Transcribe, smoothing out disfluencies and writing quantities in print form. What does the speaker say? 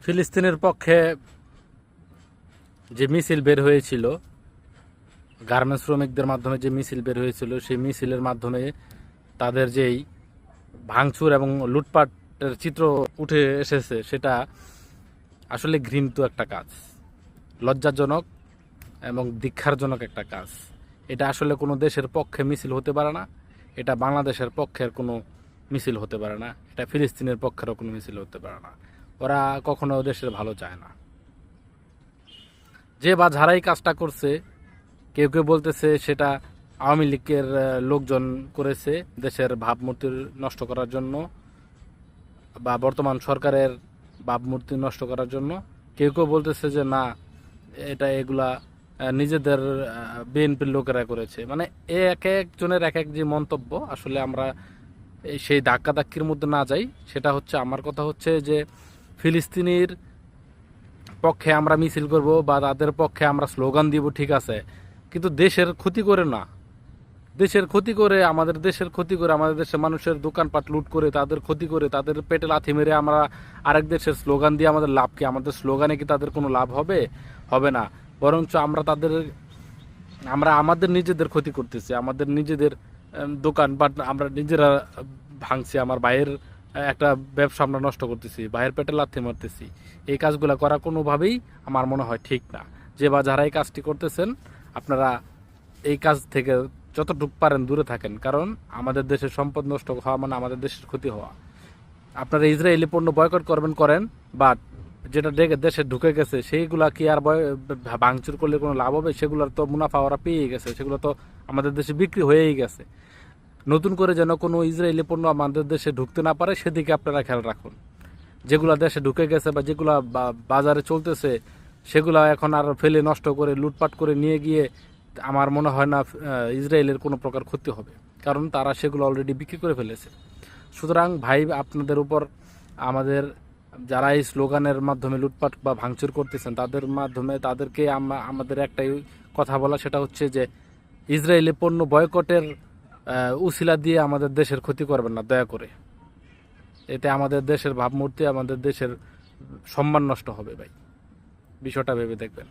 ফিলিস্তিনের পক্ষে যে মিছিল বের হয়েছিল, গার্মেন্টস শ্রমিকদের মাধ্যমে যে মিছিল বের হয়েছিল, সেই মিছিলের মাধ্যমে তাদের যেই ভাঙচুর এবং লুটপাটের চিত্র উঠে এসেছে, সেটা আসলে ঘৃণিত একটা কাজ, লজ্জাজনক এবং ধিক্কারজনক একটা কাজ। এটা আসলে কোনো দেশের পক্ষে মিছিল হতে পারে না, এটা বাংলাদেশের পক্ষের কোনো মিছিল হতে পারে না, এটা ফিলিস্তিনের পক্ষেরও কোনো মিছিল হতে পারে না। ওরা কখনো দেশের ভালো চায় না। যে বা যারাই কাজটা করছে, কেউ কেউ বলতেছে সেটা আওয়ামী লীগের লোকজন করেছে দেশের ভাবমূর্তি নষ্ট করার জন্য, বা বর্তমান সরকারের ভাবমূর্তি নষ্ট করার জন্য। কেউ কেউ বলতেছে যে না, এগুলা নিজেদের বিএনপির লোকেরা করেছে। মানে এক একজনের এক এক যে মন্তব্য, আসলে আমরা সেই ধাক্কাধাক্কির মধ্যে না যাই। সেটা হচ্ছে, আমার কথা হচ্ছে যে ফিলিস্তিনির পক্ষে আমরা মিছিল করব বা তাদের পক্ষে আমরা স্লোগান দিব, ঠিক আছে, কিন্তু দেশের ক্ষতি করে না। দেশের ক্ষতি করে, আমাদের দেশের ক্ষতি করে, আমাদের দেশের মানুষের দোকানপাট লুট করে, তাদের ক্ষতি করে, তাদের পেটে লাথি মেরে আমরা আরেক দেশের স্লোগান দিয়ে আমাদের লাভ কি? আমাদের স্লোগানে কি তাদের কোনো লাভ হবে? হবে না। বরঞ্চ আমরা আমাদের নিজেদের ক্ষতি করতেছি। আমাদের নিজেদের দোকানপাট আমরা নিজেরা ভাঙছি। আমার ভাইয়ের একটা ব্যবসা আমরা নষ্ট করতেছি, ভাইয়ের পেটে লাথি মারতেছি। এই কাজগুলো করা কোনোভাবেই আমার মনে হয় ঠিক না। যে বা যারা এই কাজটি করতেছেন, আপনারা এই কাজ থেকে যতটুকু পারেন দূরে থাকেন। কারণ আমাদের দেশের সম্পদ নষ্ট হওয়া মানে আমাদের দেশের ক্ষতি হওয়া। আপনারা ইসরায়েলি পণ্য বয়কট করবেন করেন, বাট যেটা দেশে ঢুকে গেছে সেইগুলা কি আর ভাঙচুর করলে কোনো লাভ হবে? সেগুলোর তো মুনাফা ওরা পেয়ে গেছে, সেগুলো তো আমাদের দেশে বিক্রি হয়েই গেছে। নতুন করে যেন কোনো ইসরায়েলি পণ্য আমাদের দেশে ঢুকতে না পারে, সেদিকে আপনারা খেয়াল রাখুন। যেগুলা দেশে ঢুকে গেছে বা যেগুলা বাজারে চলতেছে, সেগুলা এখন আর ফেলে নষ্ট করে লুটপাট করে নিয়ে গিয়ে আমার মনে হয় না ইসরায়েলের কোনো প্রকার ক্ষতি হবে, কারণ তারা সেগুলো অলরেডি বিক্রি করে ফেলেছে। সুতরাং ভাই, আপনাদের উপর আমাদের যারা এই স্লোগানের মাধ্যমে লুটপাট বা ভাঙচুর করতেছেন, তাদের মাধ্যমে তাদেরকে আমাদের একটাই কথা বলা, সেটা হচ্ছে যে ইসরায়েলি পণ্য বয়কটের উছিলা দিয়ে আমাদের দেশের ক্ষতি করবেন না দয়া করে। এতে আমাদের দেশের ভাবমূর্তি, আমাদের দেশের সম্মান নষ্ট হবে ভাই। বিষয়টা ভেবে দেখবেন।